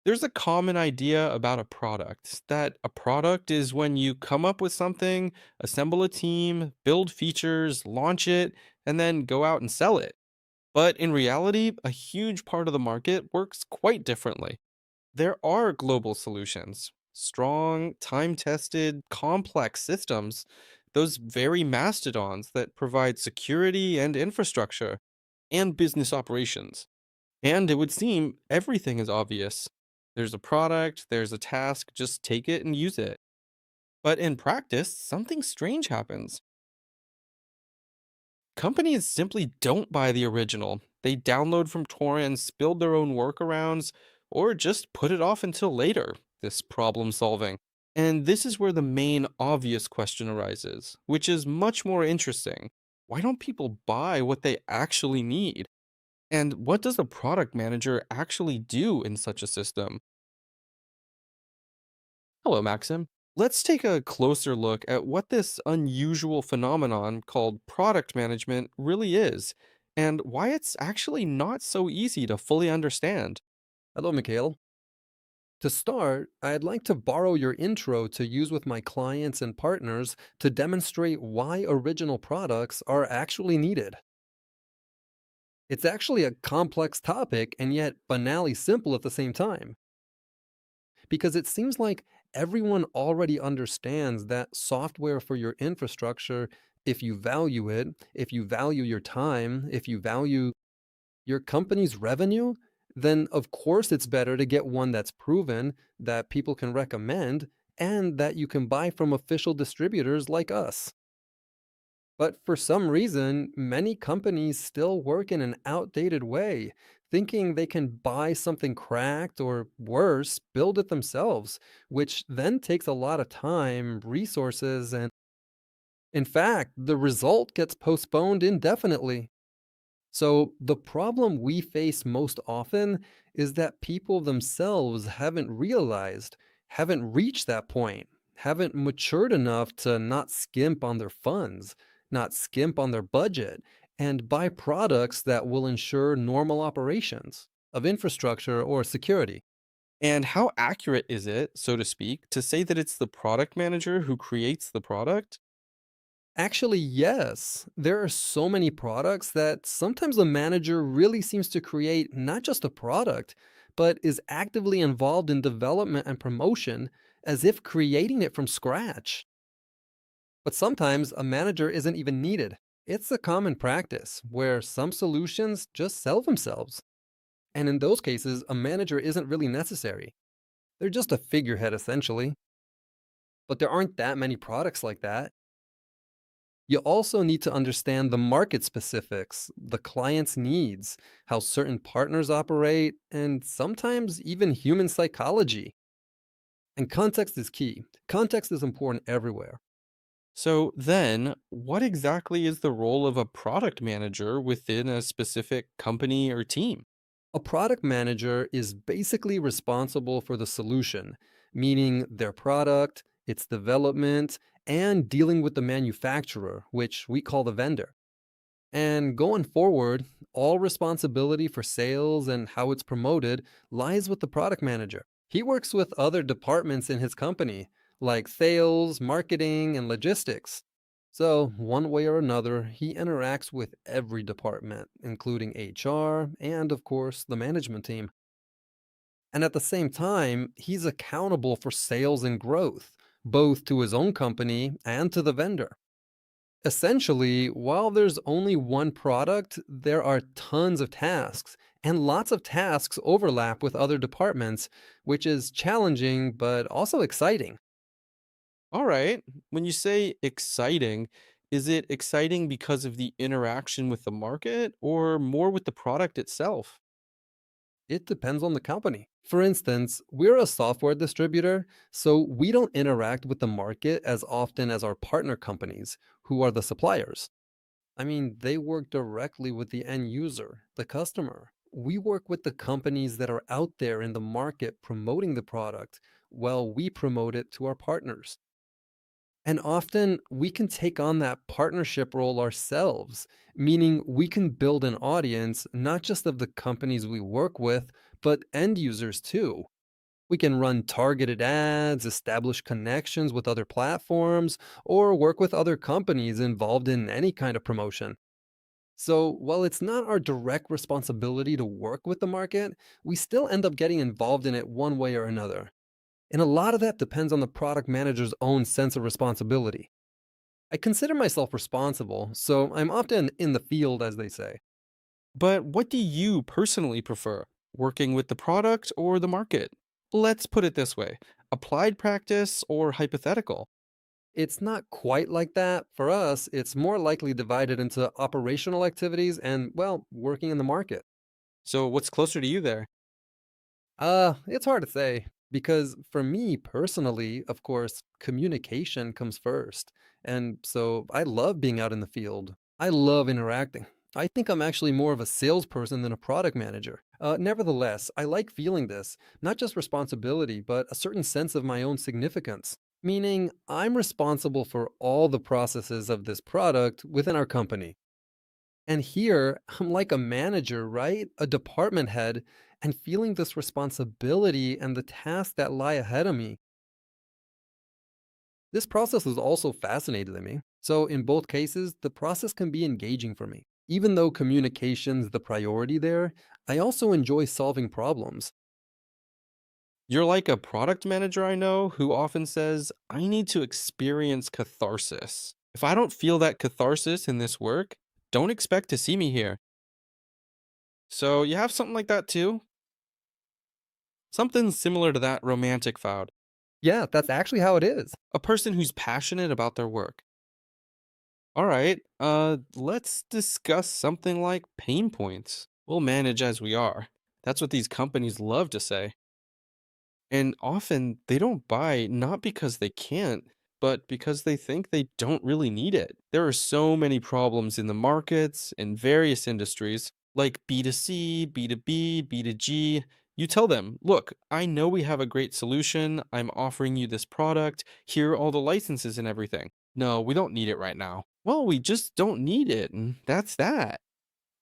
There's a common idea about a product that a product is when you come up with something, assemble a team, build features, launch it, and then go out and sell it. But in reality, a huge part of the market works quite differently. There are global solutions, strong, time tested, complex systems, those very mastodons that provide security and infrastructure, and business operations. And it would seem everything is obvious. There's a product, there's a task, just take it and use it. But in practice, something strange happens. Companies simply don't buy the original. They download from torrents, build their own workarounds, or just put it off until later, this problem solving. And this is where the main obvious question arises, which is much more interesting. Why don't people buy what they actually need? And what does a product manager actually do in such a system? Hello, Maxim. Let's take a closer look at what this unusual phenomenon called product management really is, and why it's actually not so easy to fully understand. Hello, Mikhail. To start, I'd like to borrow your intro to use with my clients and partners to demonstrate why original products are actually needed. It's actually a complex topic and yet banally simple at the same time, because it seems like everyone already understands that software for your infrastructure, if you value it, if you value your time, if you value your company's revenue, then of course it's better to get one that's proven, that people can recommend, and that you can buy from official distributors like us. But for some reason, many companies still work in an outdated way, thinking they can buy something cracked or worse, build it themselves, which then takes a lot of time, resources, and in fact, the result gets postponed indefinitely. So, the problem we face most often is that people themselves haven't realized, haven't reached that point, haven't matured enough to not skimp on their funds, not skimp on their budget, and buy products that will ensure normal operations of infrastructure or security. And how accurate is it, so to speak, to say that it's the product manager who creates the product? Actually, yes. There are so many products that sometimes the manager really seems to create not just a product, but is actively involved in development and promotion as if creating it from scratch. But sometimes a manager isn't even needed. It's a common practice where some solutions just sell themselves. And in those cases, a manager isn't really necessary. They're just a figurehead essentially. But there aren't that many products like that. You also need to understand the market specifics, the client's needs, how certain partners operate, and sometimes even human psychology. And context is key. Context is important everywhere. So then, what exactly is the role of a product manager within a specific company or team? A product manager is basically responsible for the solution, meaning their product, its development, and dealing with the manufacturer, which we call the vendor. And going forward, all responsibility for sales and how it's promoted lies with the product manager. He works with other departments in his company, like sales, marketing, and logistics. So, one way or another, he interacts with every department, including HR and, of course, the management team. And at the same time, he's accountable for sales and growth, both to his own company and to the vendor. Essentially, while there's only one product, there are tons of tasks, and lots of tasks overlap with other departments, which is challenging but also exciting. All right, when you say exciting, is it exciting because of the interaction with the market or more with the product itself? It depends on the company. For instance, we're a software distributor, so we don't interact with the market as often as our partner companies, who are the suppliers. I mean, they work directly with the end user, the customer. We work with the companies that are out there in the market promoting the product, while we promote it to our partners. And often we can take on that partnership role ourselves, meaning we can build an audience not just of the companies we work with, but end users too. We can run targeted ads, establish connections with other platforms, or work with other companies involved in any kind of promotion. So, while it's not our direct responsibility to work with the market, we still end up getting involved in it one way or another. And a lot of that depends on the product manager's own sense of responsibility. I consider myself responsible, so I'm often in the field, as they say. But what do you personally prefer? Working with the product or the market? Let's put it this way: applied practice or hypothetical? It's not quite like that. For us, it's more likely divided into operational activities and, well, working in the market. So, what's closer to you there? It's hard to say because for me personally, of course, communication comes first. And so I love being out in the field. I love interacting. I think I'm actually more of a salesperson than a product manager. Nevertheless, I like feeling this, not just responsibility, but a certain sense of my own significance. Meaning, I'm responsible for all the processes of this product within our company. And here, I'm like a manager, right? A department head, and feeling this responsibility and the tasks that lie ahead of me. This process is also fascinating to me. So, in both cases, the process can be engaging for me. Even though communication's the priority there, I also enjoy solving problems. You're like a product manager I know who often says, I need to experience catharsis. If I don't feel that catharsis in this work, don't expect to see me here. So, you have something like that too? Something similar to that romantic vow. Yeah, that's actually how it is. A person who's passionate about their work. All right, let's discuss something like pain points. We'll manage as we are. That's what these companies love to say. And often they don't buy not because they can't, but because they think they don't really need it. There are so many problems in the markets, in various industries, like B2C, B2B, B2G. You tell them, look, I know we have a great solution. I'm offering you this product. Here are all the licenses and everything. No, we don't need it right now. Well, we just don't need it. And that's that.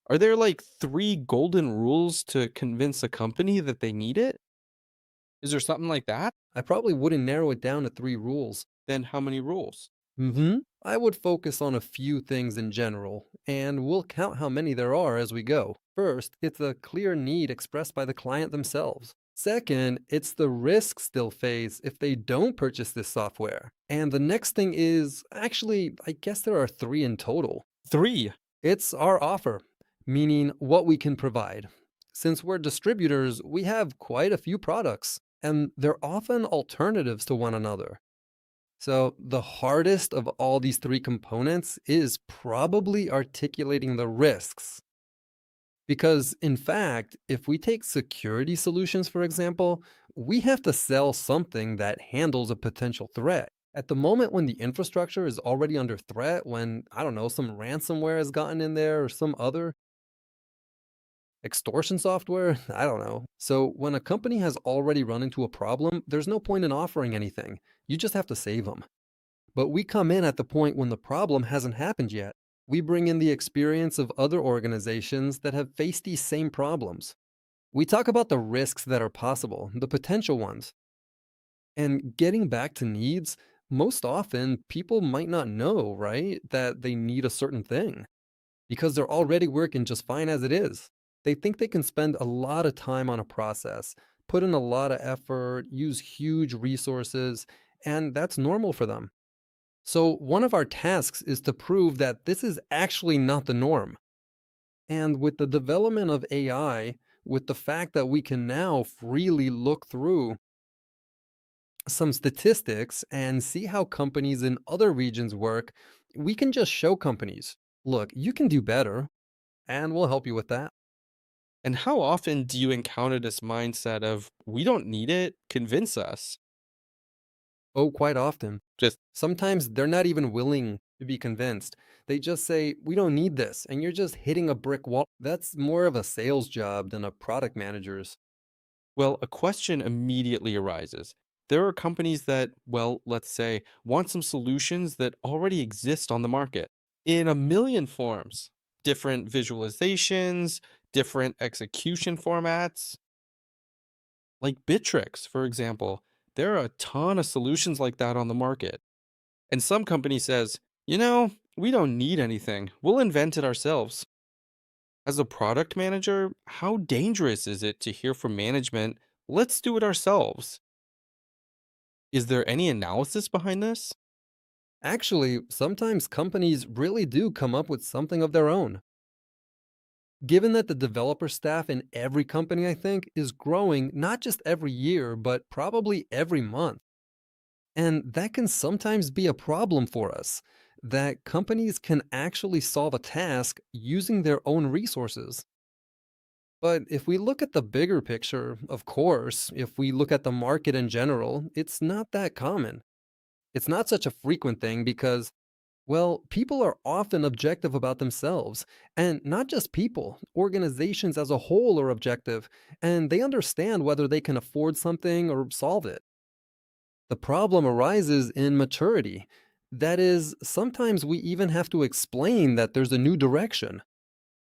Are there like three golden rules to convince a company that they need it? Is there something like that? I probably wouldn't narrow it down to three rules. Then how many rules? I would focus on a few things in general, and we'll count how many there are as we go. First, it's a clear need expressed by the client themselves. Second, it's the risks they'll face if they don't purchase this software. And the next thing is actually, I guess there are three in total. Three. It's our offer, meaning what we can provide. Since we're distributors, we have quite a few products, and they're often alternatives to one another. So, the hardest of all these three components is probably articulating the risks. Because, in fact, if we take security solutions, for example, we have to sell something that handles a potential threat. At the moment when the infrastructure is already under threat, when, I don't know, some ransomware has gotten in there or some other extortion software, I don't know. So, when a company has already run into a problem, there's no point in offering anything. You just have to save them. But we come in at the point when the problem hasn't happened yet. We bring in the experience of other organizations that have faced these same problems. We talk about the risks that are possible, the potential ones. And getting back to needs, most often people might not know, right, that they need a certain thing because they're already working just fine as it is. They think they can spend a lot of time on a process, put in a lot of effort, use huge resources, and that's normal for them. So, one of our tasks is to prove that this is actually not the norm. And with the development of AI, with the fact that we can now freely look through some statistics and see how companies in other regions work, we can just show companies, look, you can do better, and we'll help you with that. And how often do you encounter this mindset of, we don't need it, convince us? Oh, quite often. Just, Sometimes they're not even willing to be convinced. They just say, we don't need this. And you're just hitting a brick wall. That's more of a sales job than a product manager's. well, a question immediately arises. There are companies that, well, let's say, want some solutions that already exist on the market in a million forms, different visualizations, different execution formats. Like Bittrex, for example. There are a ton of solutions like that on the market. And some company says, we don't need anything. We'll invent it ourselves. As a product manager, how dangerous is it to hear from management, let's do it ourselves? Is there any analysis behind this? Actually, sometimes companies really do come up with something of their own. Given that the developer staff in every company, I think, is growing not just every year, but probably every month. And that can sometimes be a problem for us, that companies can actually solve a task using their own resources. But if we look at the bigger picture, of course, if we look at the market in general, it's not that common. It's not such a frequent thing because, well, people are often objective about themselves. And not just people, organizations as a whole are objective, and they understand whether they can afford something or solve it. The problem arises in maturity. That is, sometimes we even have to explain that there's a new direction.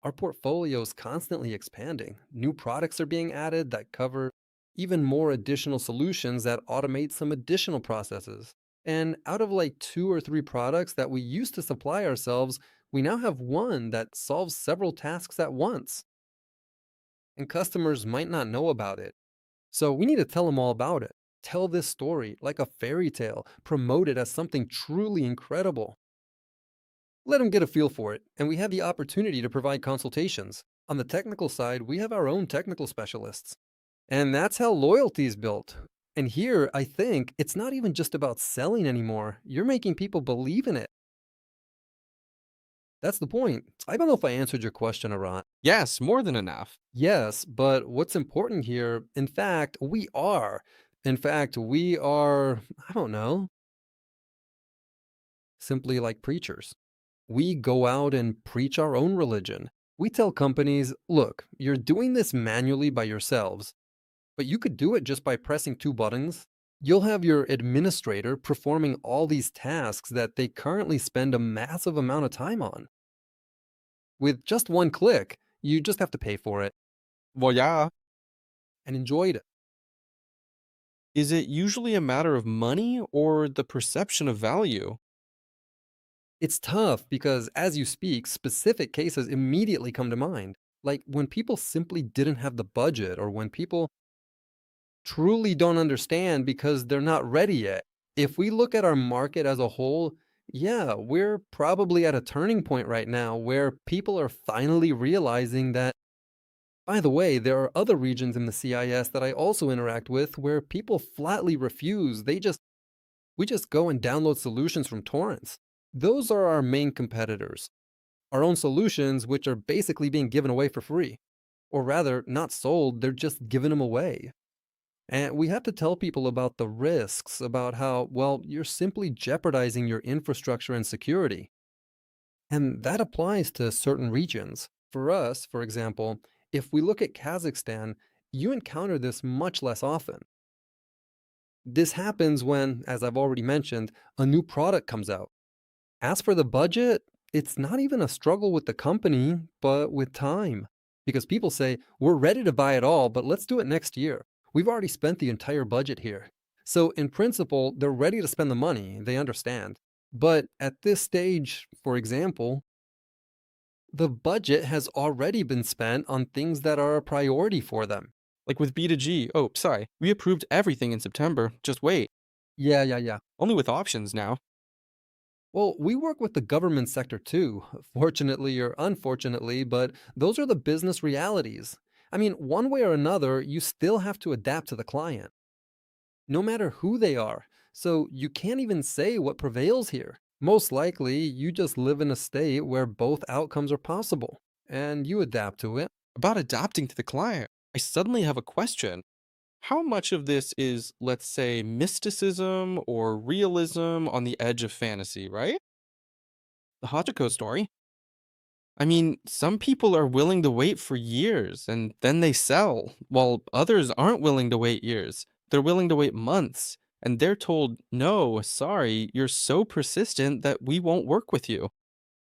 Our portfolio is constantly expanding. New products are being added that cover even more additional solutions that automate some additional processes. And out of like two or three products that we used to supply ourselves, we now have one that solves several tasks at once. And customers might not know about it. So we need to tell them all about it. Tell this story like a fairy tale, promote it as something truly incredible. Let them get a feel for it, and we have the opportunity to provide consultations. On the technical side, we have our own technical specialists. And that's how loyalty is built. And here, I think it's not even just about selling anymore. You're making people believe in it. That's the point. I don't know if I answered your question, Arat. Yes, more than enough. Yes, but what's important here, in fact, we are. In fact, we are, I don't know, simply like preachers. We go out and preach our own religion. We tell companies, look, you're doing this manually by yourselves, but you could do it just by pressing two buttons. You'll have your administrator performing all these tasks that they currently spend a massive amount of time on. With just one click, you just have to pay for it Well, yeah. and enjoy it. Is it usually a matter of money or the perception of value? It's tough because as you speak, specific cases immediately come to mind. Like when people simply didn't have the budget or when people truly don't understand because they're not ready yet. If we look at our market as a whole, yeah, we're probably at a turning point right now where people are finally realizing that, by the way, there are other regions in the CIS that I also interact with where people flatly refuse. We just go and download solutions from torrents. Those are our main competitors. Our own solutions, which are basically being given away for free. Or rather, not sold, they're just giving them away. And we have to tell people about the risks, about how, well, you're simply jeopardizing your infrastructure and security. And that applies to certain regions. For us, for example, if we look at Kazakhstan, you encounter this much less often. This happens when, as I've already mentioned, a new product comes out. As for the budget, it's not even a struggle with the company, but with time. Because people say, we're ready to buy it all, but let's do it next year. We've already spent the entire budget here. So, in principle, they're ready to spend the money, they understand. But at this stage, for example, the budget has already been spent on things that are a priority for them. Like with B2G, oh, sorry, we approved everything in September. Just wait. Yeah. Only with options now. Well, we work with the government sector too, fortunately or unfortunately, but those are the business realities. I mean, one way or another, you still have to adapt to the client, no matter who they are. So you can't even say what prevails here. Most likely, you just live in a state where both outcomes are possible, and you adapt to it. About adapting to the client, I suddenly have a question. How much of this is, let's say, mysticism or realism on the edge of fantasy, right? The Hachiko story. I mean, some people are willing to wait for years and then they sell, while others aren't willing to wait years. They're willing to wait months, and they're told, no, sorry, you're so persistent that we won't work with you.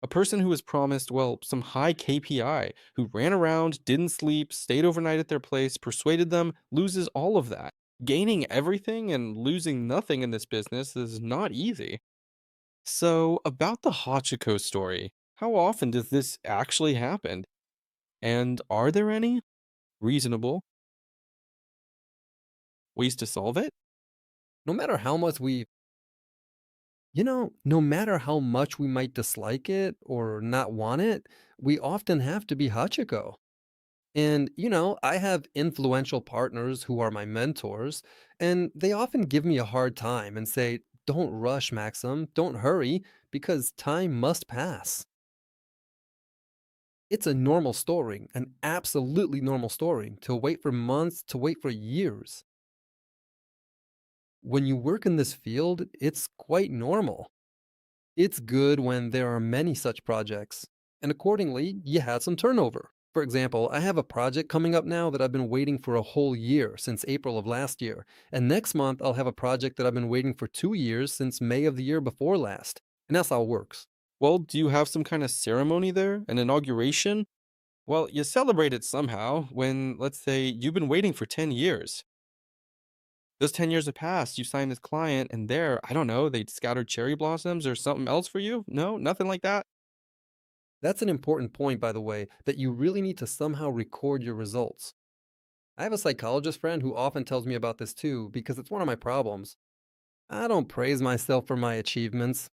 A person who was promised, well, some high KPI, who ran around, didn't sleep, stayed overnight at their place, persuaded them, loses all of that. Gaining everything and losing nothing in this business is not easy. So, about the Hachiko story, how often does this actually happen? And are there any reasonable ways to solve it? No matter how much we no matter how much we might dislike it or not want it, we often have to be Hachiko. And, I have influential partners who are my mentors, and they often give me a hard time and say, don't rush, Maxim, don't hurry, because time must pass. It's a normal story, an absolutely normal story, to wait for months, to wait for years. When you work in this field, it's quite normal. It's good when there are many such projects, and accordingly, you had some turnover. For example, I have a project coming up now that I've been waiting for a whole year since April of last year. And next month, I'll have a project that I've been waiting for 2 years since May of the year before last. And that's how it works. Well, do you have some kind of ceremony there? An inauguration? Well, you celebrate it somehow when, let's say, you've been waiting for 10 years. Those 10 years have passed, you signed this client, and there, I don't know, they scattered cherry blossoms or something else for you? No, nothing like that? That's an important point, by the way, that you really need to somehow record your results. I have a psychologist friend who often tells me about this too, because it's one of my problems. I don't praise myself for my achievements.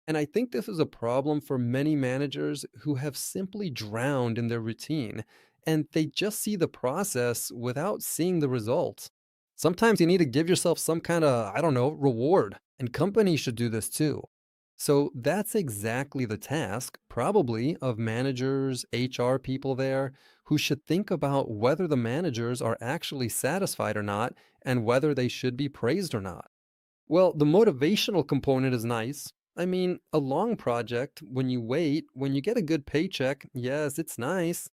And I think this is a problem for many managers who have simply drowned in their routine and they just see the process without seeing the results. Sometimes you need to give yourself some kind of, I don't know, reward, and companies should do this too. So that's exactly the task, probably, of managers, HR people there, who should think about whether the managers are actually satisfied or not and whether they should be praised or not. Well, the motivational component is nice. I mean, a long project, when you wait, when you get a good paycheck, yes, it's nice,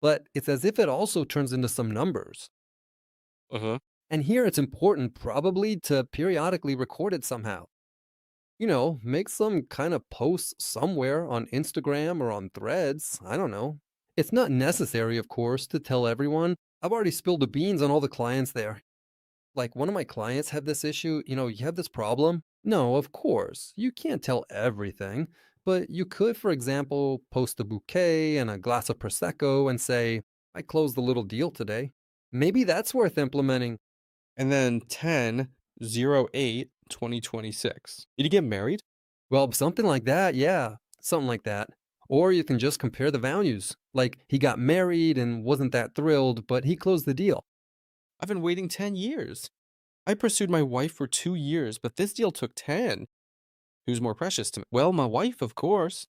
but it's as if it also turns into some numbers. Uh-huh. And here it's important probably to periodically record it somehow. Make some kind of post somewhere on Instagram or on threads. I don't know. It's not necessary, of course, to tell everyone. I've already spilled the beans on all the clients there. Like one of my clients had this issue, you have this problem. No, of course, you can't tell everything, but you could, for example, post a bouquet and a glass of Prosecco and say, I closed a little deal today. Maybe that's worth implementing. And then 10/08/2026. Did you get married? Well, something like that, yeah, something like that. Or you can just compare the values. Like he got married and wasn't that thrilled, but he closed the deal. I've been waiting 10 years. I pursued my wife for 2 years, but this deal took 10. Who's more precious to me? Well, my wife, of course.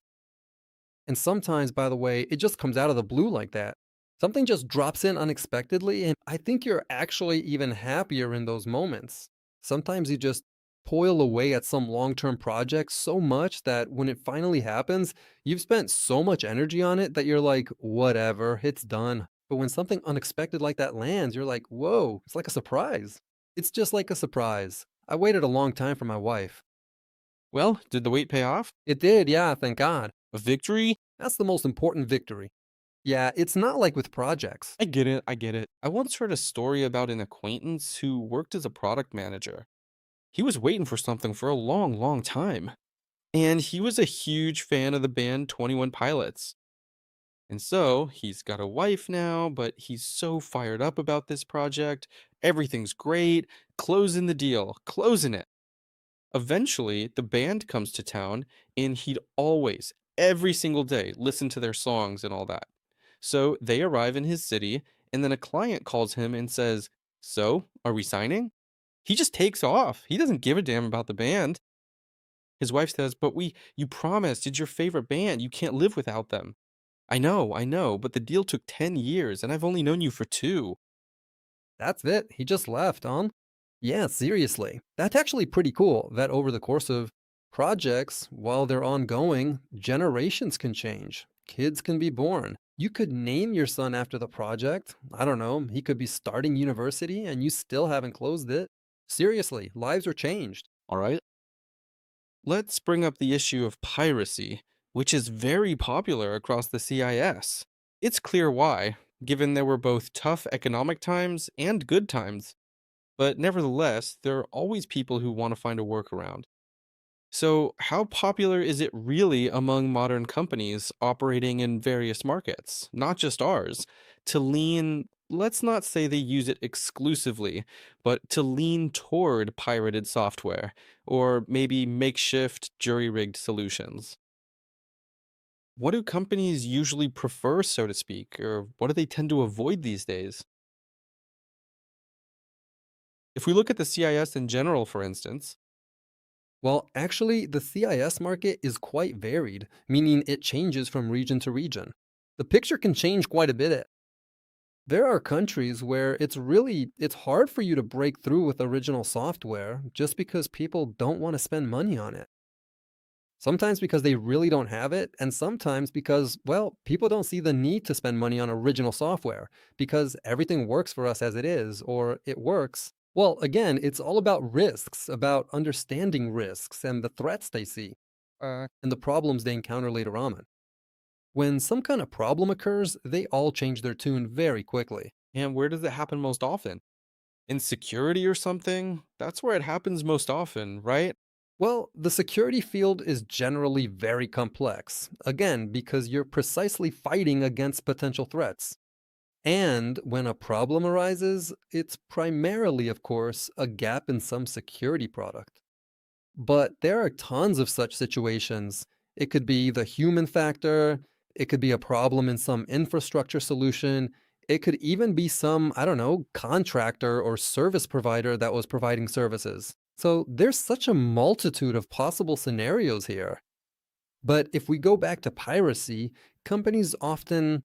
And sometimes, by the way, it just comes out of the blue like that. Something just drops in unexpectedly, and I think you're actually even happier in those moments. Sometimes you just toil away at some long term project so much that when it finally happens, you've spent so much energy on it that you're like, whatever, it's done. But when something unexpected like that lands, you're like, whoa, it's like a surprise. It's just like a surprise. I waited a long time for my wife. Well, did the wait pay off? It did, yeah, thank God. A victory? That's the most important victory. Yeah, it's not like with projects. I get it, I get it. I once heard a story about an acquaintance who worked as a product manager. He was waiting for something for a long, long time. And he was a huge fan of the band 21 Pilots. And so he's got a wife now, but he's so fired up about this project. Everything's great. Closing the deal, closing it. Eventually, the band comes to town, and he'd always, every single day, listen to their songs and all that. So they arrive in his city, and then a client calls him and says, So, are we signing? He just takes off. He doesn't give a damn about the band. His wife says, But you promised it's your favorite band. You can't live without them. I know, but the deal took 10 years, and I've only known you for 2. That's it. He just left, huh? Yeah, seriously. That's actually pretty cool that over the course of projects, while they're ongoing, generations can change. Kids can be born. You could name your son after the project. I don't know. He could be starting university and you still haven't closed it. Seriously, lives are changed. All right. Let's bring up the issue of piracy. which is very popular across the CIS. It's clear why, given there were both tough economic times and good times, but nevertheless, there are always people who want to find a workaround. So, how popular is it really among modern companies operating in various markets, not just ours, to lean, let's not say they use it exclusively, but to lean toward pirated software or maybe makeshift jury rigged solutions? What do companies usually prefer, so to speak, or what do they tend to avoid these days? If we look at the CIS in general, for instance, Well, actually, the CIS market is quite varied, meaning it changes from region to region. The picture can change quite a bit. There are countries where it's hard for you to break through with original software just because people don't want to spend money on it. Sometimes because they really don't have it, and sometimes because, well, people don't see the need to spend money on original software because everything works for us as it is, or it works. Well, again, it's all about risks, about understanding risks and the threats they see, and the problems they encounter later on. When some kind of problem occurs, they all change their tune very quickly. and where does it happen most often? In security or something? That's where it happens most often, right? Well, the security field is generally very complex, again, because you're precisely fighting against potential threats. And when a problem arises, it's primarily, of course, a gap in some security product. But there are tons of such situations. It could be the human factor, it could be a problem in some infrastructure solution, it could even be some, I don't know, contractor or service provider that was providing services. So there's such a multitude of possible scenarios here. But if we go back to piracy, companies often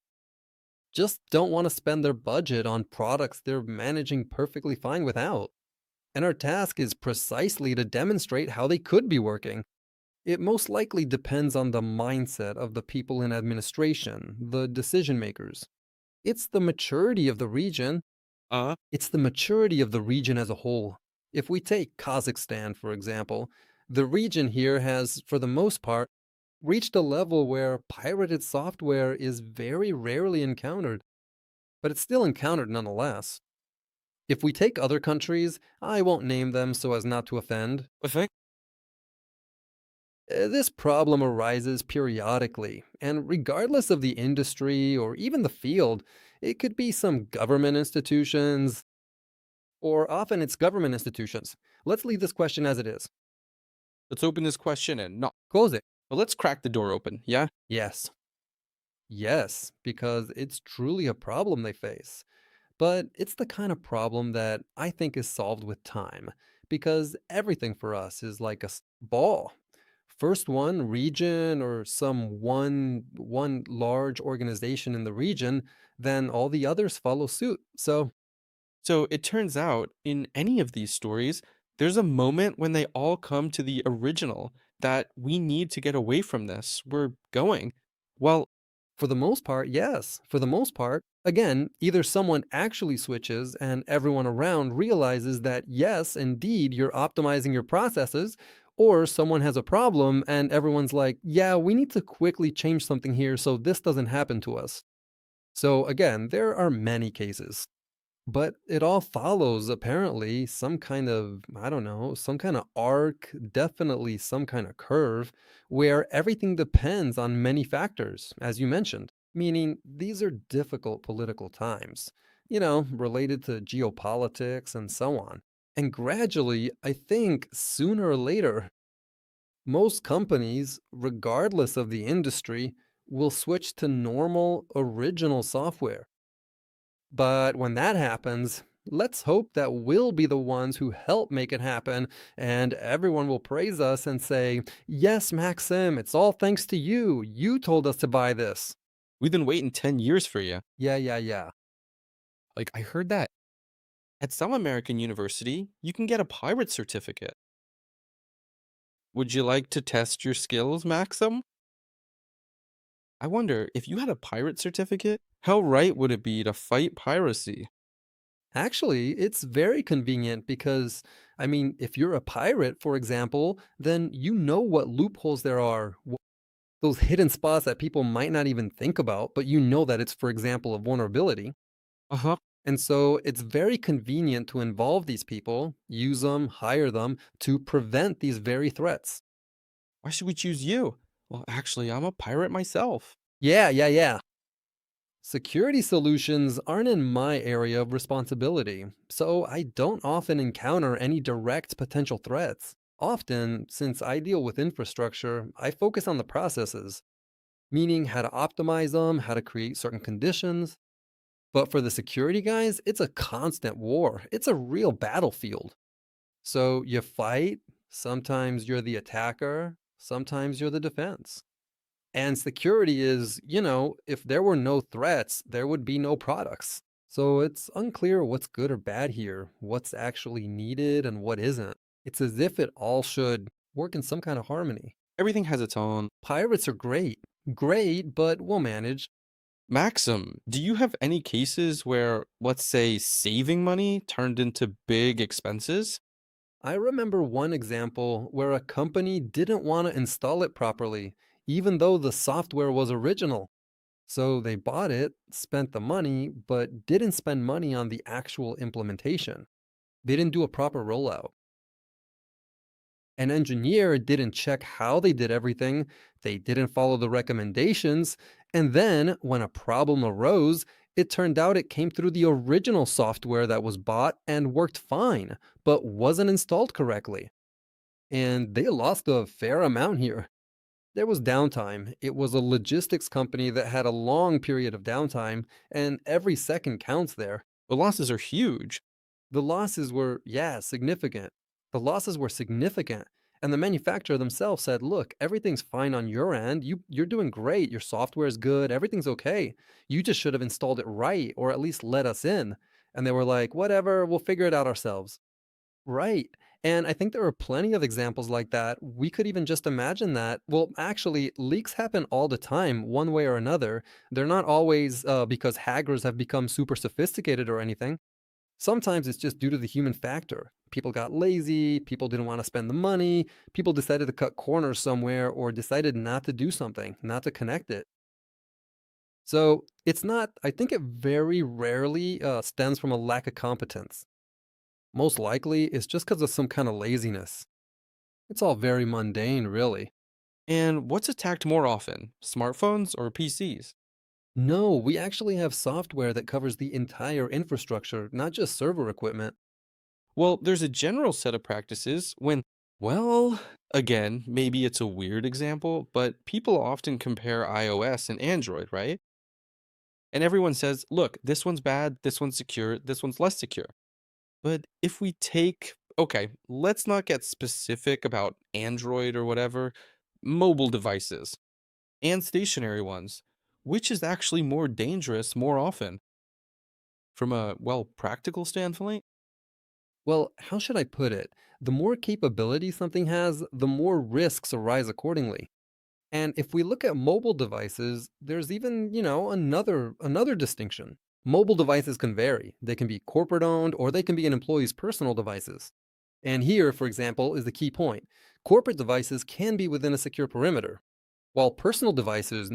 just don't want to spend their budget on products they're managing perfectly fine without. And our task is precisely to demonstrate how they could be working. It most likely depends on the mindset of the people in administration, the decision makers. It's the maturity of the region. Uh, It's the maturity of the region as a whole. If we take Kazakhstan, for example, the region here has, for the most part, reached a level where pirated software is very rarely encountered, but it's still encountered nonetheless. If we take other countries, I won't name them so as not to offend. effect. This problem arises periodically, and regardless of the industry or even the field, it could be some government institutions, or often it's government institutions. Let's leave this question as it is. Let's open this question and not. Close it. But let's crack the door open, yeah? Yes. Yes, because it's truly a problem they face. But it's the kind of problem that I think is solved with time, because everything for us is like a ball. First one region or some one large organization in the region, then all the others follow suit. So, So it turns out, in any of these stories, there's a moment when they all come to the original that we need to get away from this. We're going. Well, for the most part, yes. For the most part, again, either someone actually switches and everyone around realizes that, yes, indeed, you're optimizing your processes, or someone has a problem and everyone's like, yeah, we need to quickly change something here so this doesn't happen to us. So, again, there are many cases. But it all follows apparently some kind of, I don't know, some kind of arc, definitely some kind of curve, where everything depends on many factors, as you mentioned. Meaning these are difficult political times, related to geopolitics and so on. And gradually, I think sooner or later, most companies, regardless of the industry, will switch to normal, original software. But when that happens, let's hope that we'll be the ones who help make it happen, and everyone will praise us and say, yes, Maxim, it's all thanks to you. You told us to buy this. we've been waiting 10 years for you. Yeah, yeah, yeah. Like, I heard that at some American university, you can get a pirate certificate. Would you like to test your skills, Maxim? I wonder if you had a pirate certificate, how right would it be to fight piracy? Actually, it's very convenient because, I mean, if you're a pirate, for example, then you know what loopholes there are, those hidden spots that people might not even think about, but you know that it's, for example, a vulnerability. Uh huh. And so it's very convenient to involve these people, use them, hire them to prevent these very threats. Why should we choose you? Well, actually, I'm a pirate myself. Yeah. Security solutions aren't in my area of responsibility, so I don't often encounter any direct potential threats. Often, since I deal with infrastructure, I focus on the processes, meaning how to optimize them, how to create certain conditions. But for the security guys, it's a constant war. It's a real battlefield. So you fight, sometimes you're the attacker, sometimes you're the defense. And security is, if there were no threats, there would be no products. So it's unclear what's good or bad here, what's actually needed and what isn't. It's as if it all should work in some kind of harmony. Everything has its own. Pirates are great. Great, but we'll manage. Maxim, do you have any cases where, let's say, saving money turned into big expenses? I remember one example where a company didn't want to install it properly, even though the software was original. So they bought it, spent the money, but didn't spend money on the actual implementation. They didn't do a proper rollout. An engineer didn't check how they did everything, they didn't follow the recommendations, and then when a problem arose, it turned out it came through the original software that was bought and worked fine, but wasn't installed correctly. And they lost a fair amount here. There was downtime. It was a logistics company that had a long period of downtime, and every second counts there. The losses are huge. The losses were, yeah, significant. The losses were significant. And the manufacturer themselves said, look, everything's fine on your end. You're doing great. Your software is good. Everything's okay. You just should have installed it right or at least let us in. And they were like, whatever, we'll figure it out ourselves. Right. And I think there are plenty of examples like that. We could even just imagine that. Well, actually, leaks happen all the time, one way or another. They're not always because hackers have become super sophisticated or anything. Sometimes it's just due to the human factor. People got lazy, people didn't want to spend the money, people decided to cut corners somewhere or decided not to do something, not to connect it. So it's not, I think it very rarely stems from a lack of competence. Most likely, it's just because of some kind of laziness. It's all very mundane, really. And what's attacked more often, smartphones or PCs? No, we actually have software that covers the entire infrastructure, not just server equipment. Well, there's a general set of practices when, well, again, maybe it's a weird example, but people often compare iOS and Android, right? And everyone says, look, this one's bad, this one's secure, this one's less secure. But if we take, okay, let's not get specific about Android or whatever, mobile devices and stationary ones, which is actually more dangerous more often from a, well, practical standpoint? Well, how should I put it? The more capability something has, the more risks arise accordingly. And if we look at mobile devices, there's even, another distinction. Mobile devices can vary. They can be corporate owned or they can be an employee's personal devices. And here, for example, is the key point. Corporate devices can be within a secure perimeter, while personal devices,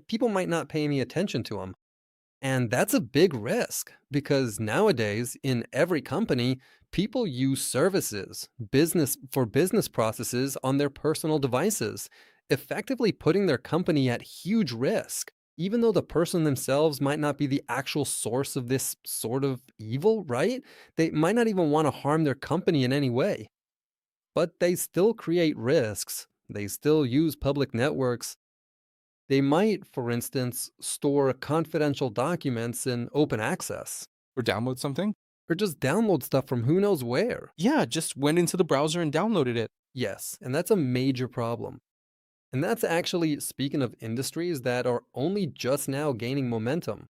people might not pay any attention to them. And that's a big risk because nowadays, in every company, people use services, business processes on their personal devices, effectively putting their company at huge risk. Even though the person themselves might not be the actual source of this sort of evil, right? They might not even want to harm their company in any way, but they still create risks. They still use public networks. They might, for instance, store confidential documents in open access, Or download something? or just download stuff from who knows where. Yeah, just went into the browser and downloaded it. Yes, and that's a major problem. And that's actually, speaking of industries that are only just now gaining momentum.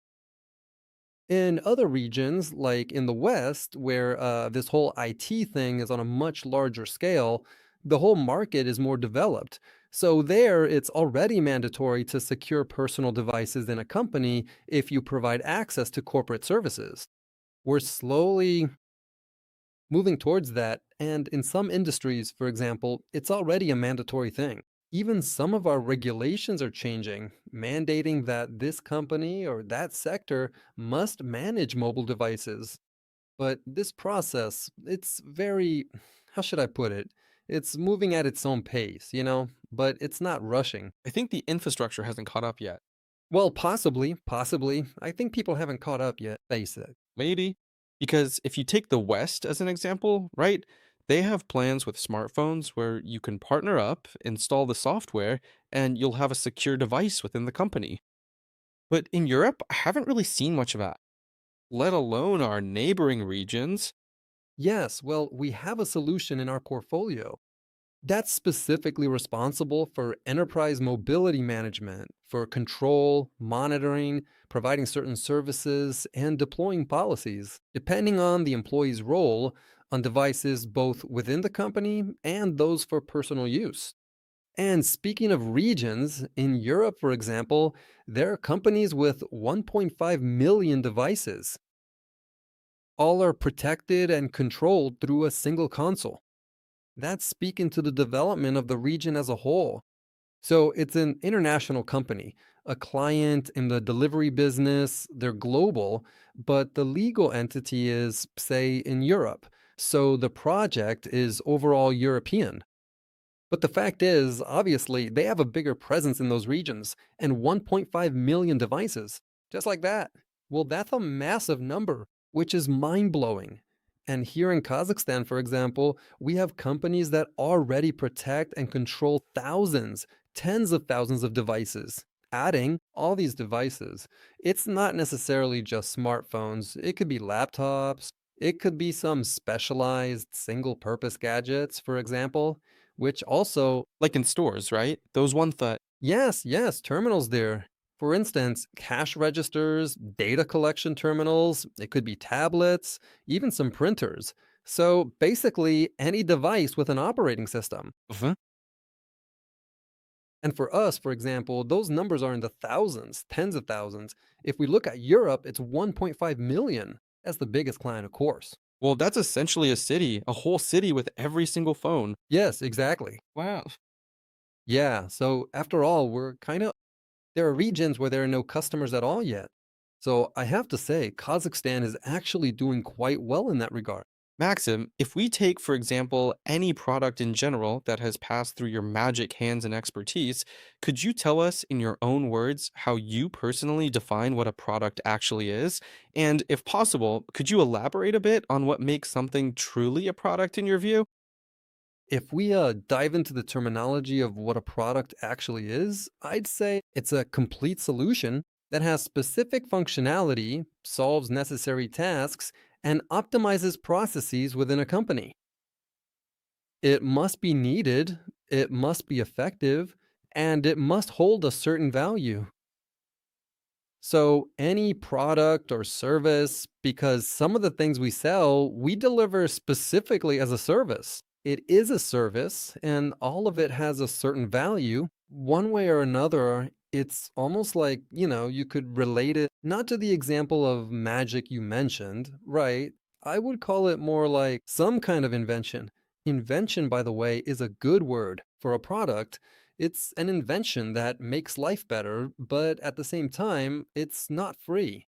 In other regions, like in the West, where this whole IT thing is on a much larger scale, the whole market is more developed. So, there, it's already mandatory to secure personal devices in a company if you provide access to corporate services. We're slowly moving towards that, and in some industries, for example, it's already a mandatory thing. Even some of our regulations are changing, mandating that this company or that sector must manage mobile devices. But this process, it's very, how should I put it? It's moving at its own pace, but it's not rushing. I think the infrastructure hasn't caught up yet. Well, possibly. I think people haven't caught up yet, face it. Maybe. Because if you take the West as an example, right? They have plans with smartphones where you can partner up, install the software, and you'll have a secure device within the company. But in Europe, I haven't really seen much of that, let alone our neighboring regions. Yes, well, we have a solution in our portfolio that's specifically responsible for enterprise mobility management, for control, monitoring, providing certain services, and deploying policies, depending on the employee's role on devices both within the company and those for personal use. And speaking of regions, in Europe, for example, there are companies with 1.5 million devices. All are protected and controlled through a single console. That's speaking to the development of the region as a whole. So it's an international company, a client in the delivery business, they're global, but the legal entity is, say, in Europe. So the project is overall European. But the fact is, obviously, they have a bigger presence in those regions and 1.5 million devices. Just like that. Well, that's a massive number, which is mind blowing. And here in Kazakhstan, for example, we have companies that already protect and control thousands, tens of thousands of devices. Adding all these devices, it's not necessarily just smartphones, it could be laptops, it could be some specialized single purpose gadgets, for example, which also, Like in stores, right? Those ones that, yes, terminals there. For instance, cash registers, data collection terminals, it could be tablets, even some printers. So basically, any device with an operating system. uh And for us, for example, those numbers are in the thousands, tens of thousands. If we look at Europe, it's 1.5 million. That's the biggest client, of course. well, that's essentially a city, a whole city with every single phone. Yes, exactly. Wow. Yeah, so after all, there are regions where there are no customers at all yet. So I have to say, Kazakhstan is actually doing quite well in that regard. Maxim, if we take, for example, any product in general that has passed through your magic hands and expertise, could you tell us in your own words how you personally define what a product actually is? And if possible, could you elaborate a bit on what makes something truly a product in your view? If we dive into the terminology of what a product actually is, I'd say it's a complete solution that has specific functionality, solves necessary tasks, and optimizes processes within a company. It must be needed, it must be effective, and it must hold a certain value. So, any product or service, because some of the things we sell, we deliver specifically as a service. It is a service, and all of it has a certain value. One way or another, it's almost like, you could relate it not to the example of magic you mentioned, right? I would call it more like some kind of invention. Invention, by the way, is a good word for a product. It's an invention that makes life better, but at the same time, it's not free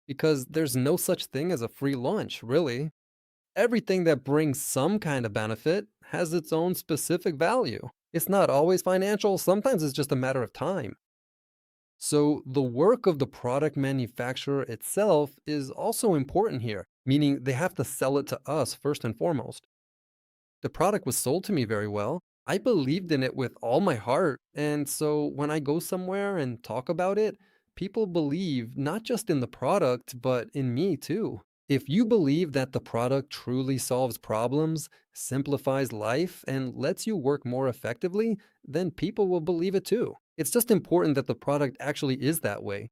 because there's no such thing as a free lunch, really. Everything that brings some kind of benefit has its own specific value. It's not always financial, sometimes it's just a matter of time. So, the work of the product manufacturer itself is also important here, meaning they have to sell it to us first and foremost. The product was sold to me very well. I believed in it with all my heart. And so when I go somewhere and talk about it, people believe not just in the product, but in me too. If you believe that the product truly solves problems, simplifies life, and lets you work more effectively, then people will believe it too. It's just important that the product actually is that way.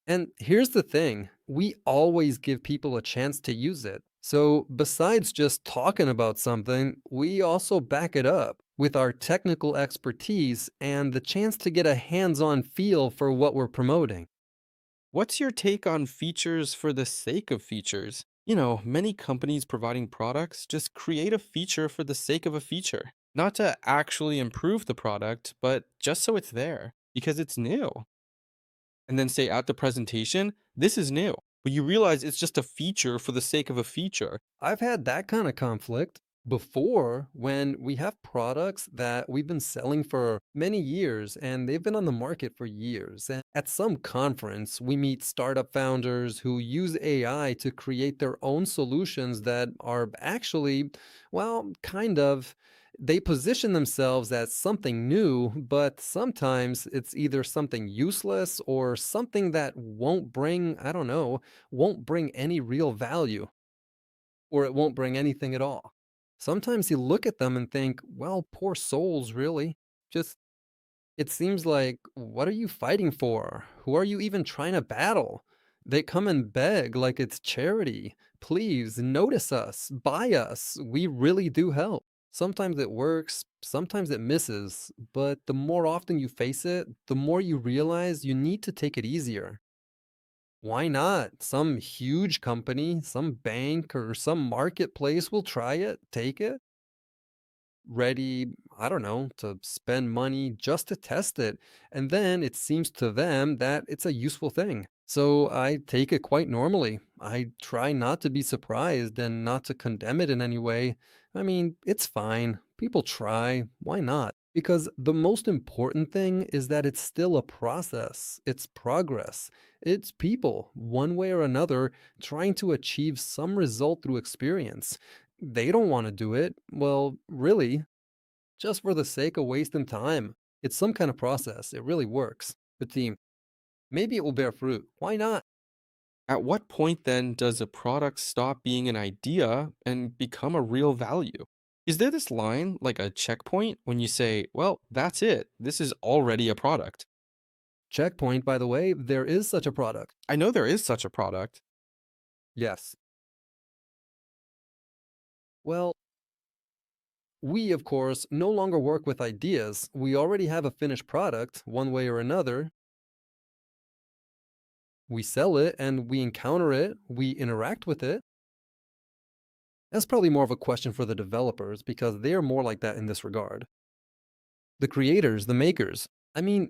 And here's the thing, we always give people a chance to use it. So, besides just talking about something, we also back it up with our technical expertise and the chance to get a hands on feel for what we're promoting. What's your take on features for the sake of features? Many companies providing products just create a feature for the sake of a feature, not to actually improve the product, but just so it's there because it's new. And then say at the presentation, this is new, but you realize it's just a feature for the sake of a feature. I've had that kind of conflict before when we have products that we've been selling for many years and they've been on the market for years. And at some conference, we meet startup founders who use AI to create their own solutions that are actually, well, kind of. They position themselves as something new, but sometimes it's either something useless or something that won't bring, I don't know, won't bring any real value or it won't bring anything at all. Sometimes you look at them and think, well, poor souls, really. Just, it seems like, what are you fighting for? Who are you even trying to battle? They come and beg like it's charity. Please notice us, buy us. We really do help. Sometimes it works, sometimes it misses, but the more often you face it, the more you realize you need to take it easier. Why not? Some huge company, some bank, or some marketplace will try it, take it, ready, I don't know, to spend money just to test it. And then it seems to them that it's a useful thing. So I take it quite normally. I try not to be surprised and not to condemn it in any way. I mean, it's fine. People try. Why not? Because the most important thing is that it's still a process, it's progress. It's people, one way or another, trying to achieve some result through experience. They don't want to do it. Well, really, just for the sake of wasting time. It's some kind of process. It really works. The team, maybe it will bear fruit. Why not? At what point then does a product stop being an idea and become a real value? Is there this line, like a checkpoint, when you say, well, that's it, this is already a product? Checkpoint, by the way, there is such a product. I know there is such a product. Yes. Well, we, of course, no longer work with ideas. We already have a finished product, one way or another. We sell it and we encounter it, we interact with it. That's probably more of a question for the developers because they're more like that in this regard. The creators, the makers, I mean,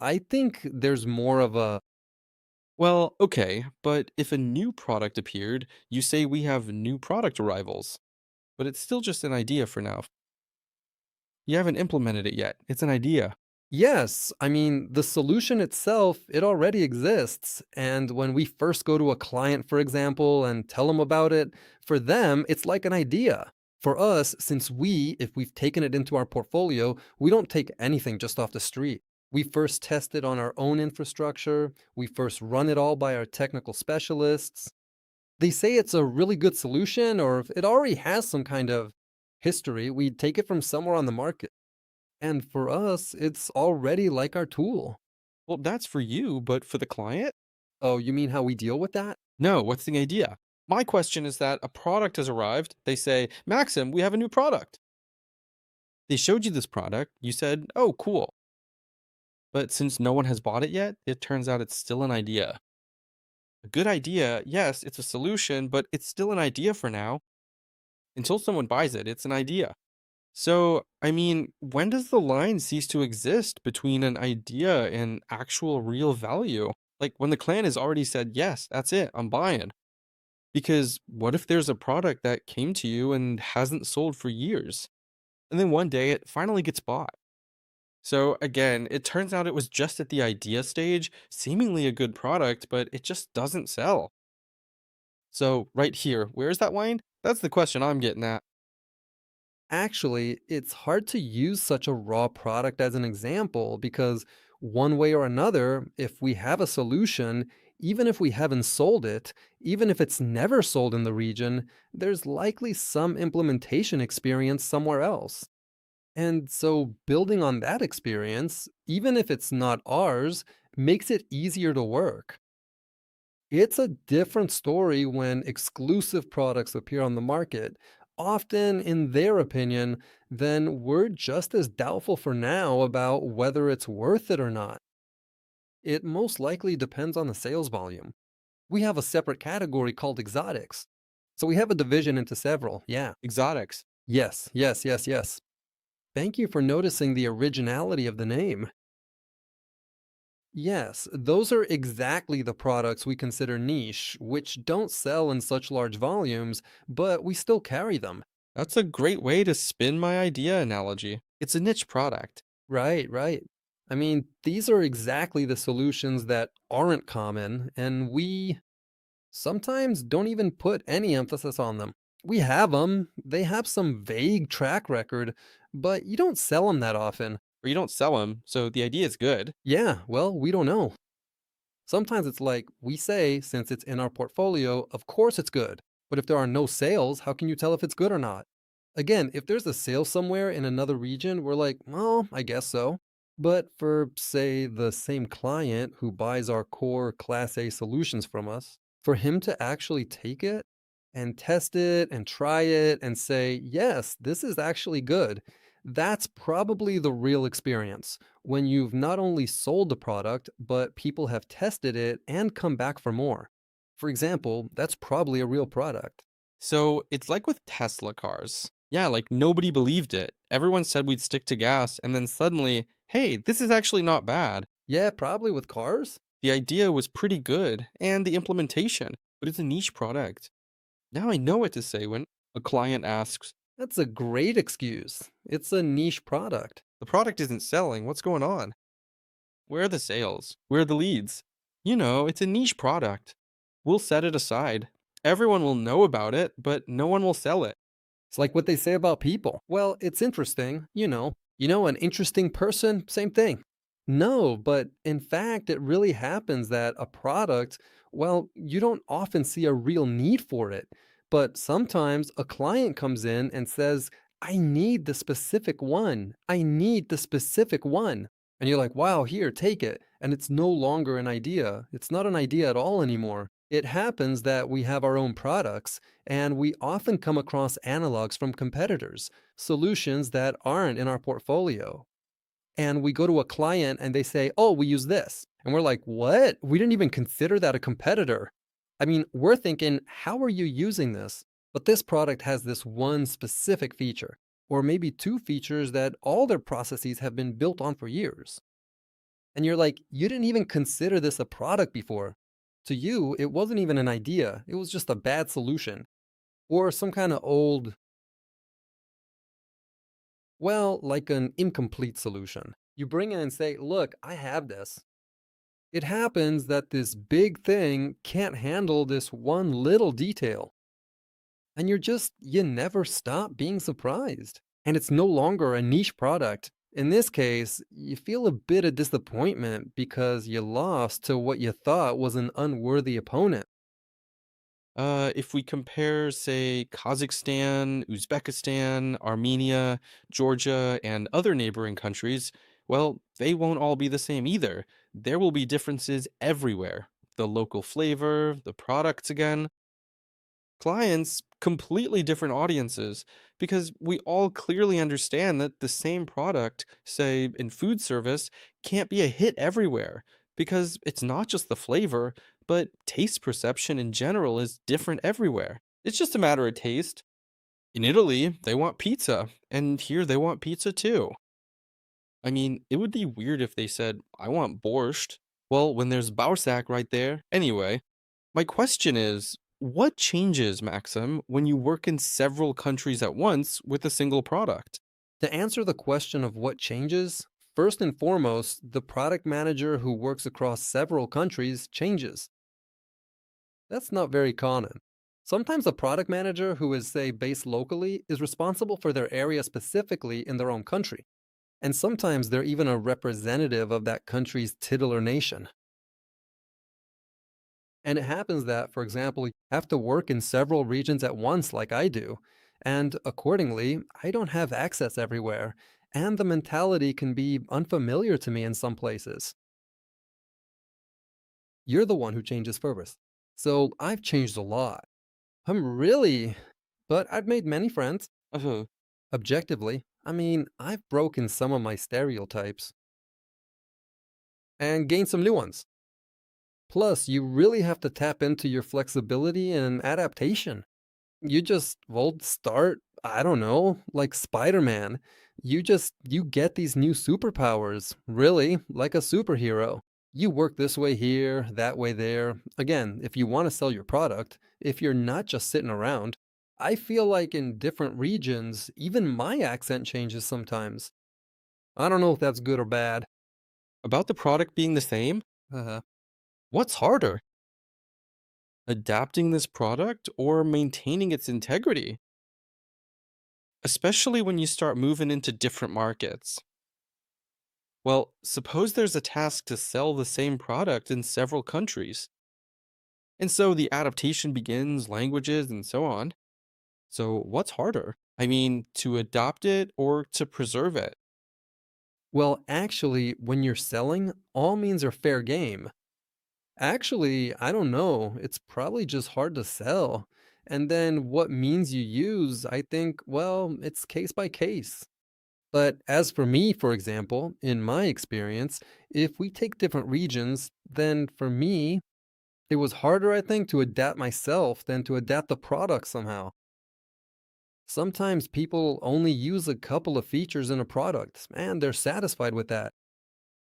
I think there's more of a, Well, okay, but if a new product appeared, you say we have new product arrivals, but it's still just an idea for now. You haven't implemented it yet. It's an idea. yes, I mean, the solution itself, it already exists. And when we first go to a client, for example, and tell them about it, for them, it's like an idea. For us, since if we've taken it into our portfolio, we don't take anything just off the street. We first test it on our own infrastructure. We first run it all by our technical specialists. They say it's a really good solution, or if it already has some kind of history, we take it from somewhere on the market. And for us, it's already like our tool. Well, that's for you, but for the client? Oh, you mean how we deal with that? No, what's the idea? My question is that a product has arrived. They say, Maxim, we have a new product. They showed you this product. You said, oh, cool. But since no one has bought it yet, it turns out it's still an idea. A good idea, yes, it's a solution, but it's still an idea for now. Until someone buys it, it's an idea. So, I mean, when does the line cease to exist between an idea and actual real value? Like when the clan has already said, yes, that's it, I'm buying. Because what if there's a product that came to you and hasn't sold for years? And then one day it finally gets bought. So again, it turns out it was just at the idea stage, seemingly a good product, but it just doesn't sell. So right here, where's that line? That's the question I'm getting at. Actually, it's hard to use such a raw product as an example because, one way or another, if we have a solution, even if we haven't sold it, even if it's never sold in the region, there's likely some implementation experience somewhere else. And so, building on that experience, even if it's not ours, makes it easier to work. It's a different story when exclusive products appear on the market. Often, in their opinion, then we're just as doubtful for now about whether it's worth it or not. It most likely depends on the sales volume. We have a separate category called exotics. So we have a division into several. Yeah. Exotics. Yes, yes, yes, yes. Thank you for noticing the originality of the name. Yes, those are exactly the products we consider niche, which don't sell in such large volumes, but we still carry them. That's a great way to spin my idea analogy. It's a niche product. Right, right. I mean, these are exactly the solutions that aren't common, and we sometimes don't even put any emphasis on them. We have them, they have some vague track record, but you don't sell them that often. Or you don't sell them, so the idea is good. Yeah, well, we don't know. Sometimes it's like we say, since it's in our portfolio, of course it's good. But if there are no sales, how can you tell if it's good or not? Again, if there's a sale somewhere in another region, we're like, well, I guess so. But for, say, the same client who buys our core Class A solutions from us, for him to actually take it and test it and try it and say, yes, this is actually good, that's probably the real experience when you've not only sold the product, but people have tested it and come back for more. For example, that's probably a real product. So it's like with Tesla cars. Yeah, like nobody believed it. Everyone said we'd stick to gas, and then suddenly, hey, this is actually not bad. Yeah, probably with cars. The idea was pretty good, and the implementation, but it's a niche product. Now I know what to say when a client asks, That's a great excuse. It's a niche product. the product isn't selling, what's going on? Where are the sales? Where are the leads? You know, it's a niche product. We'll set it aside. Everyone will know about it, but no one will sell it. It's like what they say about people. Well, it's interesting, you know. You know, an interesting person, same thing. No, but in fact, it really happens that a product, well, you don't often see a real need for it. But sometimes a client comes in and says, I need the specific one. I need the specific one. And you're like, wow, here, take it. And it's no longer an idea. It's not an idea at all anymore. It happens that we have our own products and we often come across analogs from competitors, solutions that aren't in our portfolio. And we go to a client and they say, oh, we use this. And we're like, what? We didn't even consider that a competitor. I mean, we're thinking, how are you using this? But this product has this one specific feature, or maybe two features that all their processes have been built on for years. And you're like, you didn't even consider this a product before. To you, it wasn't even an idea, it was just a bad solution or some kind of old, well, like an incomplete solution. You bring in and say, look, I have this. It happens that this big thing can't handle this one little detail. And you never stop being surprised. And it's no longer a niche product. In this case, you feel a bit of disappointment because you lost to what you thought was an unworthy opponent. If we compare, say, Kazakhstan, Uzbekistan, Armenia, Georgia, and other neighboring countries, well, they won't all be the same either. There will be differences everywhere. The local flavor, the products again, clients, completely different audiences, because we all clearly understand that the same product, say in food service, can't be a hit everywhere because it's not just the flavor, but taste perception in general is different everywhere. It's just a matter of taste. In Italy, they want pizza, and here they want pizza too. I mean, it would be weird if they said, I want borscht. Well, when there's Bausack right there. Anyway, my question is, what changes, Maxim, when you work in several countries at once with a single product? To answer the question of what changes, first and foremost, the product manager who works across several countries changes. That's not very common. Sometimes a product manager who is, say, based locally is responsible for their area specifically in their own country. And sometimes they're even a representative of that country's titular nation. And it happens that, for example, you have to work in several regions at once, like I do. And accordingly, I don't have access everywhere. And the mentality can be unfamiliar to me in some places. You're the one who changes first. So I've changed a lot. But I've made many friends. Uh-huh. Objectively, I mean, I've broken some of my stereotypes and gained some new ones. Plus, you really have to tap into your flexibility and adaptation. You just, well, start, I don't know, like Spider-Man. You get these new superpowers, really, like a superhero. You work this way here, that way there. Again, if you want to sell your product, if you're not just sitting around, I feel like in different regions, even my accent changes sometimes. I don't know if that's good or bad. About the product being the same, Uh, what's harder? Adapting this product or maintaining its integrity? Especially when you start moving into different markets. Well, suppose there's a task to sell the same product in several countries. And so the adaptation begins, languages, and so on. So, what's harder? I mean, to adopt it or to preserve it? well, actually, when you're selling, all means are fair game. Actually, I don't know. It's probably just hard to sell. And then what means you use, I think, well, it's case by case. But as for me, for example, in my experience, if we take different regions, then for me, it was harder, I think, to adapt myself than to adapt the product somehow. Sometimes people only use a couple of features in a product and they're satisfied with that.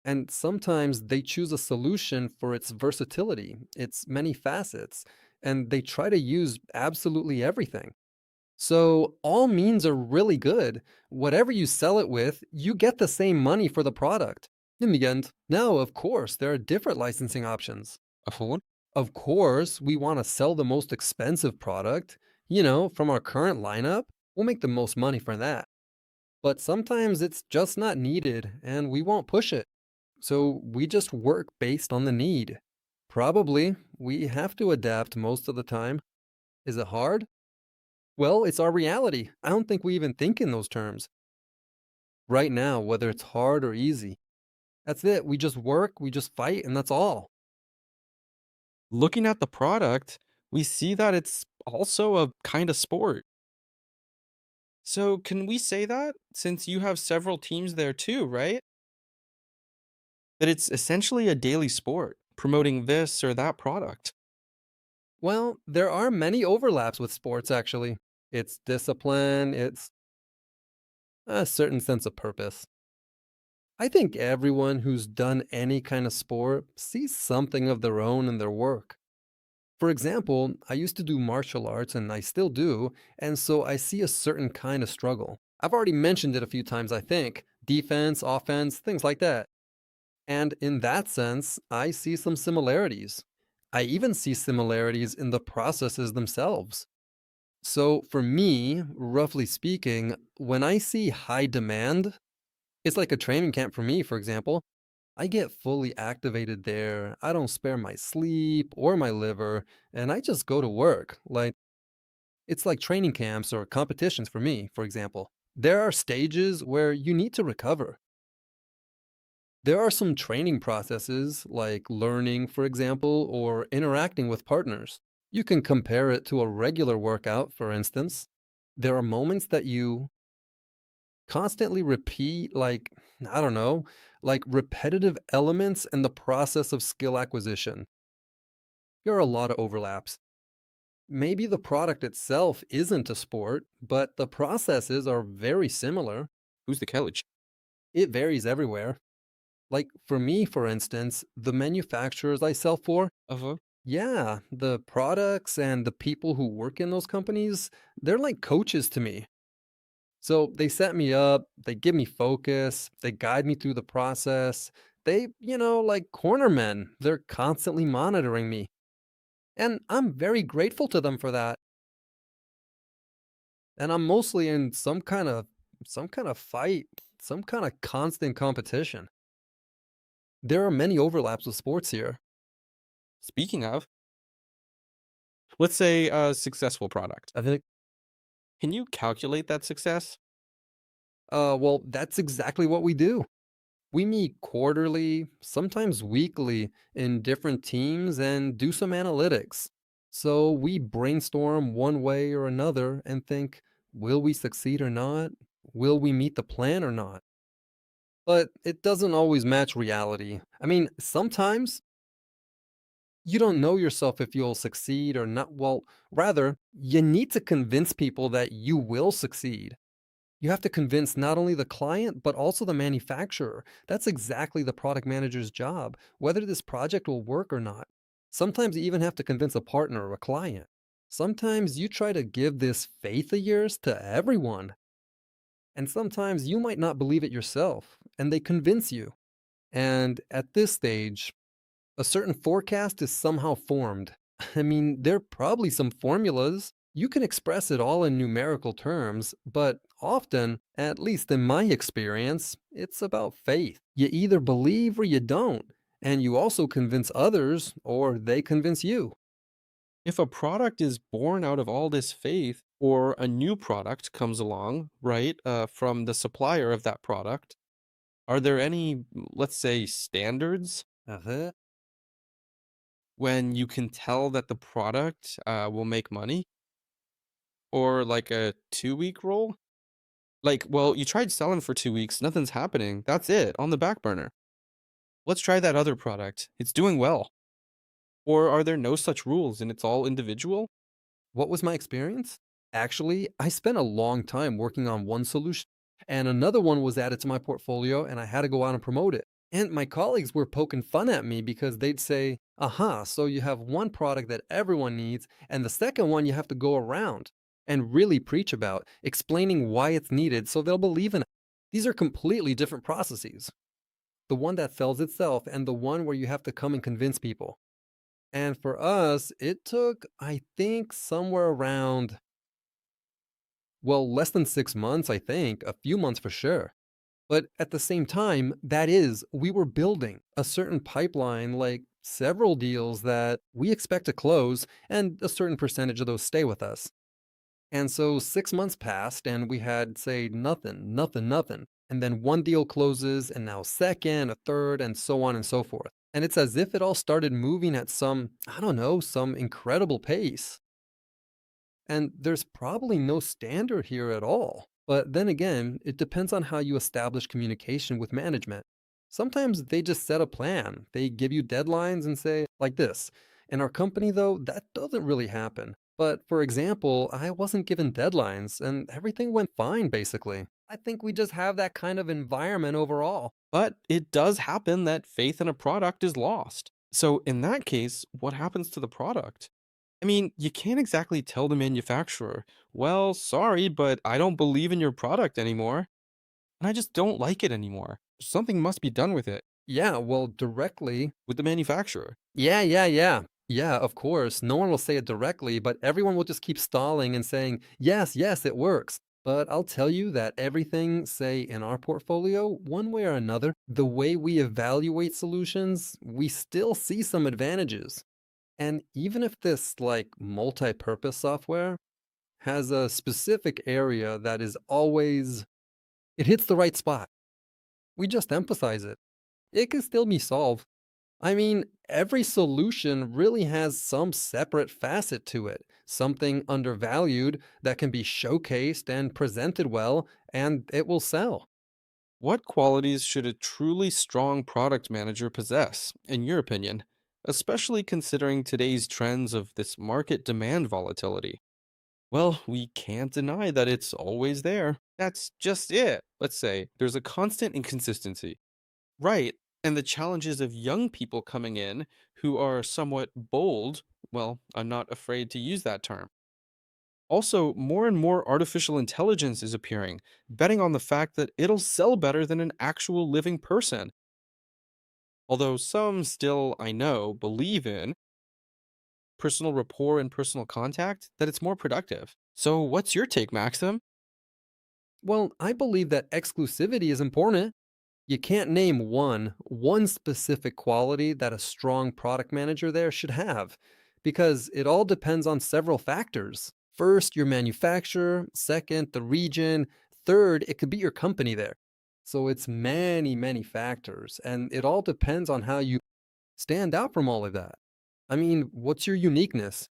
And sometimes they choose a solution for its versatility, its many facets, and they try to use absolutely everything. So all means are really good. Whatever you sell it with, you get the same money for the product. In the end, now, of course, there are different licensing options. A phone? Of course, we want to sell the most expensive product, from our current lineup. We'll make the most money for that. But sometimes it's just not needed and we won't push it. So we just work based on the need. Probably we have to adapt most of the time. Is it hard? Well, it's our reality. I don't think we even think in those terms. Right now, whether it's hard or easy, that's it. We just work, we just fight, and that's all. Looking at the product, we see that it's also a kind of sport. So, can we say that since you have several teams there too, right? That it's essentially a daily sport, promoting this or that product. Well, there are many overlaps with sports, actually. It's discipline, it's a certain sense of purpose. I think everyone who's done any kind of sport sees something of their own in their work. For example, I used to do martial arts and I still do, and so I see a certain kind of struggle. I've already mentioned it a few times, I think defense, offense, things like that. And in that sense, I see some similarities. I even see similarities in the processes themselves. So, for me, roughly speaking, when I see high demand, it's like a training camp for me, for example. I get fully activated there. I don't spare my sleep or my liver, and I just go to work. Like, it's like training camps or competitions for me, for example. There are stages where you need to recover. There are some training processes, like learning, for example, or interacting with partners. You can compare it to a regular workout, for instance. There are moments that you constantly repeat, like, I don't know, like repetitive elements in the process of skill acquisition. There are a lot of overlaps. Maybe the product itself isn't a sport, but the processes are very similar. Who's the college? It varies everywhere. Like for me, for instance, the manufacturers I sell for, Uh-huh. yeah, the products and the people who work in those companies, they're like coaches to me. So they set me up, they give me focus, they guide me through the process. They, like cornermen, they're constantly monitoring me. And I'm very grateful to them for that. And I'm mostly in some kind of fight, some kind of constant competition. There are many overlaps with sports here. Speaking of, let's say a successful product. I think Can you calculate that success? well, that's exactly what we do. We meet quarterly, sometimes weekly, in different teams and do some analytics. So we brainstorm one way or another and think, will we succeed or not? Will we meet the plan or not? But it doesn't always match reality. I mean, sometimes You don't know yourself if you'll succeed or not. Well, rather, you need to convince people that you will succeed. You have to convince not only the client, but also the manufacturer. That's exactly the product manager's job, whether this project will work or not. Sometimes you even have to convince a partner or a client. Sometimes you try to give this faith of yours to everyone. And sometimes you might not believe it yourself, and they convince you. And at this stage, a certain forecast is somehow formed. I mean, there are probably some formulas. You can express it all in numerical terms, but often, at least in my experience, it's about faith. You either believe or you don't, and you also convince others or they convince you. If a product is born out of all this faith, or a new product comes along, right, from the supplier of that product, are there any, let's say, standards Uh-huh. when you can tell that the product will make money? Or like a 2 week rule? Like, well, you tried selling for 2 weeks, nothing's happening. That's it, on the back burner. Let's try that other product. It's doing well. Or are there no such rules and it's all individual? What was my experience? Actually, I spent a long time working on one solution, and another one was added to my portfolio, and I had to go out and promote it. And my colleagues were poking fun at me because they'd say, aha, so you have one product that everyone needs, and the second one you have to go around and really preach about, explaining why it's needed so they'll believe in it. These are completely different processes, the one that sells itself and the one where you have to come and convince people. And for us, it took, I think, somewhere around, well, less than 6 months, I think, a few months for sure. But at the same time, that is, we were building a certain pipeline, like several deals that we expect to close, and a certain percentage of those stay with us. And so 6 months passed, and we had, say, nothing, nothing, nothing. And then one deal closes, and now a second, a third, and so on and so forth. And it's as if it all started moving at some, I don't know, some incredible pace. And there's probably no standard here at all. But then again, it depends on how you establish communication with management. Sometimes they just set a plan, they give you deadlines and say, like this. In our company, though, that doesn't really happen. But for example, I wasn't given deadlines and everything went fine, basically. I think we just have that kind of environment overall. But it does happen that faith in a product is lost. So, in that case, what happens to the product? I mean, you can't exactly tell the manufacturer, well, sorry, but I don't believe in your product anymore, and I just don't like it anymore. Something must be done with it, Yeah, well, directly. with the manufacturer. Yeah. Yeah, of course. No one will say it directly, but everyone will just keep stalling and saying, yes, yes, it works. But I'll tell you that everything, say, in our portfolio, one way or another, the way we evaluate solutions, we still see some advantages. And even if this, like, multi purpose software has a specific area that is always, it hits the right spot, we just emphasize it. It can still be solved. I mean, every solution really has some separate facet to it, something undervalued that can be showcased and presented well, and it will sell. What qualities should a truly strong product manager possess, in your opinion? Especially considering today's trends of this market demand volatility. Well, we can't deny that it's always there. That's just it. Let's say there's a constant inconsistency. Right. And the challenges of young people coming in who are somewhat bold. Well, I'm not afraid to use that term. Also, more and more artificial intelligence is appearing, betting on the fact that it'll sell better than an actual living person. Although some still, I know, believe in personal rapport and personal contact, that it's more productive. So, what's your take, Maxim? Well, I believe that exclusivity is important. You can't name one specific quality that a strong product manager there should have, because it all depends on several factors. First, your manufacturer, second, the region, third, it could be your company there. So it's many, many factors, and it all depends on how you stand out from all of that. I mean, what's your uniqueness?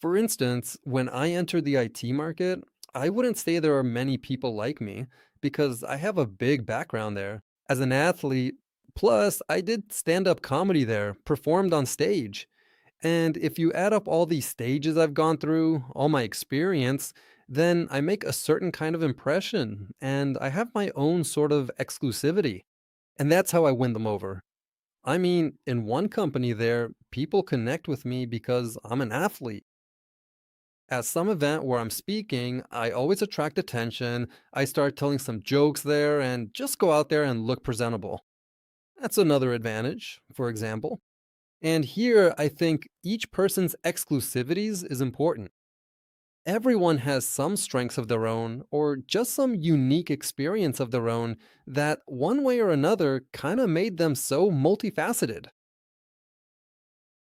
For instance, when I entered the IT market, I wouldn't say there are many people like me because I have a big background there. As an athlete, plus I did stand up comedy there, performed on stage. And if you add up all these stages I've gone through, all my experience, then I make a certain kind of impression and I have my own sort of exclusivity. And that's how I win them over. I mean, in one company there, people connect with me because I'm an athlete. At some event where I'm speaking, I always attract attention. I start telling some jokes there and just go out there and look presentable. That's another advantage, for example. And here, I think each person's exclusivities is important. Everyone has some strengths of their own or just some unique experience of their own that, one way or another, kind of made them so multifaceted.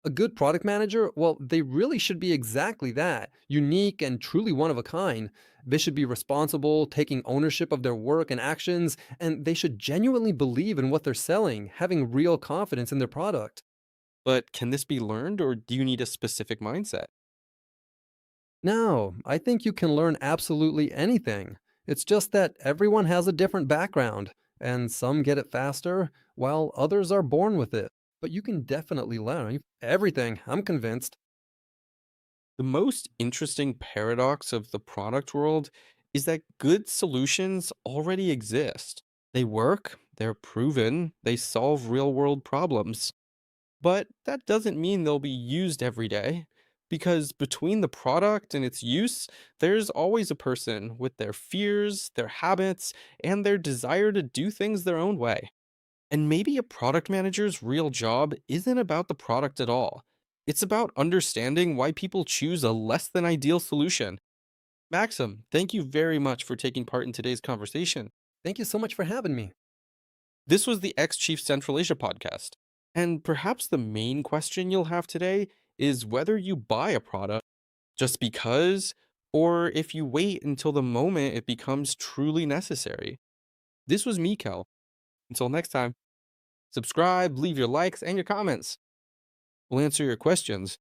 A good product manager, well, they really should be exactly that, unique and truly one of a kind. They should be responsible, taking ownership of their work and actions, and they should genuinely believe in what they're selling, having real confidence in their product. But can this be learned, or do you need a specific mindset? No, I think you can learn absolutely anything. It's just that everyone has a different background, and some get it faster, while others are born with it. But you can definitely learn everything, I'm convinced. The most interesting paradox of the product world is that good solutions already exist. They work, they're proven, they solve real world problems. But that doesn't mean they'll be used every day, because between the product and its use, there's always a person with their fears, their habits, and their desire to do things their own way. And maybe a product manager's real job isn't about the product at all. It's about understanding why people choose a less than ideal solution. Maxim, thank you very much for taking part in today's conversation. Thank you so much for having me. This was the xChief Central Asia podcast. And perhaps the main question you'll have today is whether you buy a product just because, or if you wait until the moment it becomes truly necessary. This was Mikel. Until next time, subscribe, leave your likes and your comments. We'll answer your questions